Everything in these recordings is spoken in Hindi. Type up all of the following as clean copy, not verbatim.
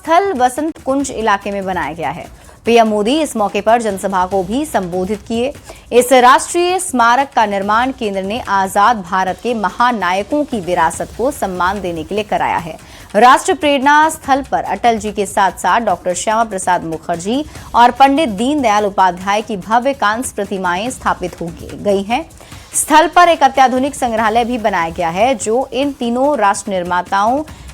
स्थल वसंत कुंज इलाके में बनाया गया है। पीएम मोदी इस मौके पर जनसभा को भी संबोधित किए। इस राष्ट्रीय स्मारक का निर्माण केंद्र ने आजाद भारत के महान नायकों की विरासत को सम्मान देने के लिए कराया है। राष्ट्र प्रेरणा स्थल पर अटल जी के साथ साथ डॉक्टर श्यामा प्रसाद मुखर्जी और पंडित दीनदयाल उपाध्याय की भव्य कांस्य प्रतिमाएं स्थापित हो गई हैं। स्थल पर एक अत्याधुनिक संग्रहालय भी बनाया गया है जो इन तीनों राष्ट्र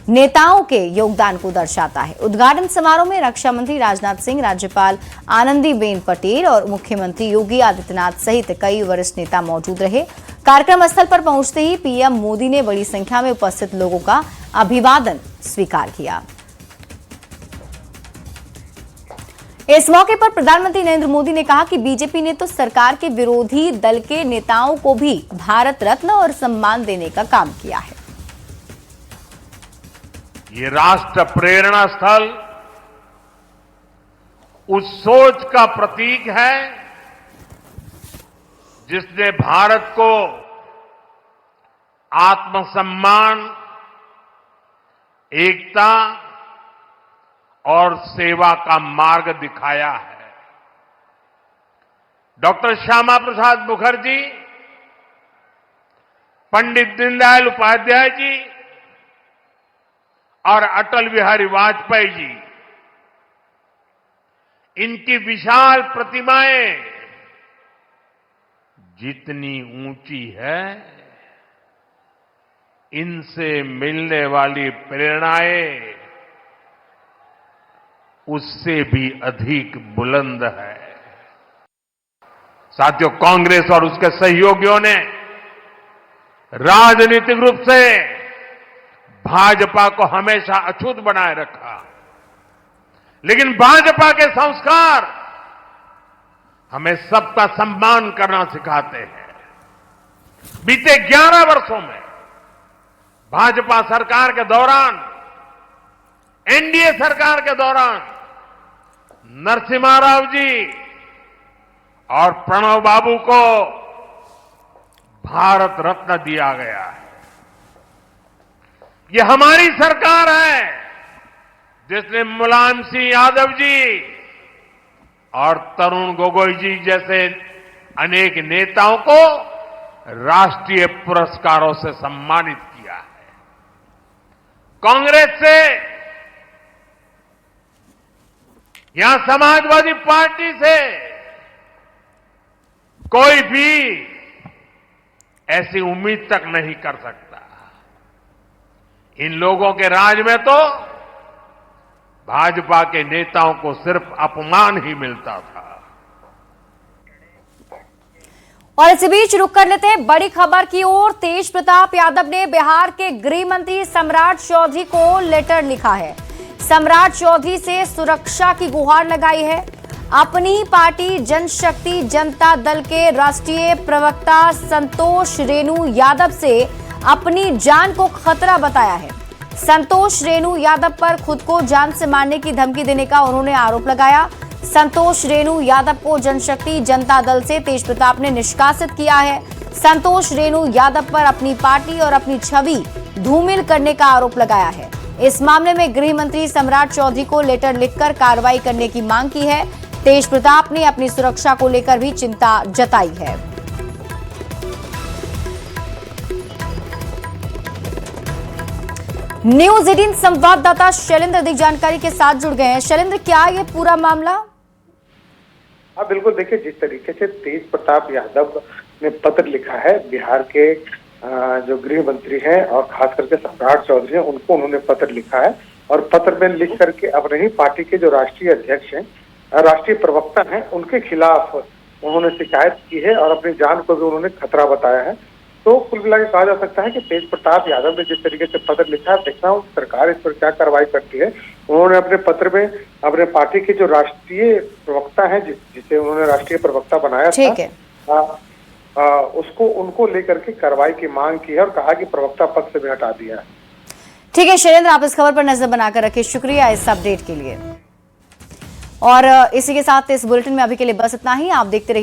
नेताओं के योगदान को दर्शाता है। उद्घाटन समारोह में रक्षा मंत्री राजनाथ सिंह, राज्यपाल आनंदीबेन पटेल और मुख्यमंत्री योगी आदित्यनाथ सहित कई वरिष्ठ नेता मौजूद रहे। कार्यक्रम स्थल पर पहुंचते ही पीएम मोदी ने बड़ी संख्या में उपस्थित लोगों का अभिवादन स्वीकार किया। इस मौके पर प्रधानमंत्री नरेंद्र मोदी ने कहा कि बीजेपी ने तो सरकार के विरोधी दल के नेताओं को भी भारत रत्न और सम्मान देने का काम किया है। ये राष्ट्र प्रेरणा स्थल उस सोच का प्रतीक है जिसने भारत को आत्मसम्मान, एकता और सेवा का मार्ग दिखाया है। डॉक्टर श्यामा प्रसाद मुखर्जी, पंडित दीनदयाल उपाध्याय जी और अटल बिहारी वाजपेयी जी, इनकी विशाल प्रतिमाएं जितनी ऊंची है, इनसे मिलने वाली प्रेरणाएं उससे भी अधिक बुलंद है। साथियों, कांग्रेस और उसके सहयोगियों ने राजनीतिक रूप से भाजपा को हमेशा अछूत बनाए रखा, लेकिन भाजपा के संस्कार हमें सबका सम्मान करना सिखाते हैं। बीते 11 वर्षों में भाजपा सरकार के दौरान, एनडीए सरकार के दौरान नरसिम्हा राव जी और प्रणव बाबू को भारत रत्न दिया गया है। ये हमारी सरकार है जिसने मुलायम सिंह यादव जी और तरुण गोगोई जी जैसे अनेक नेताओं को राष्ट्रीय पुरस्कारों से सम्मानित किया है। कांग्रेस से या समाजवादी पार्टी से कोई भी ऐसी उम्मीद तक नहीं कर सकता। इन लोगों के राज में तो भाजपा के नेताओं को सिर्फ अपमान ही मिलता था। और इसी बीच रुक कर लेते हैं बड़ी खबर की ओर। तेज प्रताप यादव ने बिहार के गृह मंत्री सम्राट चौधरी को लेटर लिखा है। सम्राट चौधरी से सुरक्षा की गुहार लगाई है। अपनी पार्टी जनशक्ति जनता दल के राष्ट्रीय प्रवक्ता संतोष रेणु यादव से अपनी जान को खतरा बताया है। संतोष रेणु यादव पर खुद को जान से मारने की धमकी देने का उन्होंने आरोप लगाया। संतोष रेणु यादव को जनशक्ति जनता दल से तेज प्रताप ने निष्कासित किया है। संतोष रेणु यादव पर अपनी पार्टी और अपनी छवि धूमिल करने का आरोप लगाया है। इस मामले में गृह मंत्री सम्राट चौधरी को लेटर लिखकर कार्रवाई करने की मांग की है। तेज प्रताप ने अपनी सुरक्षा को लेकर भी चिंता जताई है। न्यूज 18 संवाददाता शैलेंद्र अधिक जानकारी के साथ जुड़ गए हैं। शैलेंद्र, क्या ये पूरा मामला? हाँ बिल्कुल, देखिए जिस तरीके से तेज प्रताप यादव ने पत्र लिखा है, बिहार के जो गृह मंत्री हैं और खास करके सम्राट चौधरी हैं, उनको उन्होंने पत्र लिखा है और पत्र में लिख करके अपने ही पार्टी के जो राष्ट्रीय अध्यक्ष हैं, राष्ट्रीय प्रवक्ता हैं, उनके खिलाफ उन्होंने शिकायत की है और अपनी जान को भी उन्होंने खतरा बताया है। तो कुल मिला के कहा जा सकता है कि तेज प्रताप यादव ने जिस तरीके से पत्र लिखा है, देखना हो सरकार इस पर क्या कार्रवाई करती है। उन्होंने अपने पत्र में अपने पार्टी के जो राष्ट्रीय प्रवक्ता है, जिसे उन्होंने राष्ट्रीय प्रवक्ता बनाया था, उसको उनको लेकर के कार्रवाई की मांग की है और कहा कि प्रवक्ता पद से भी हटा दिया है। ठीक है शैलेंद्र, आप इस खबर पर नजर बनाकर रखें। शुक्रिया इस अपडेट के लिए। और इसी के साथ इस बुलेटिन में अभी के लिए बस इतना ही। आप देखते रहिए।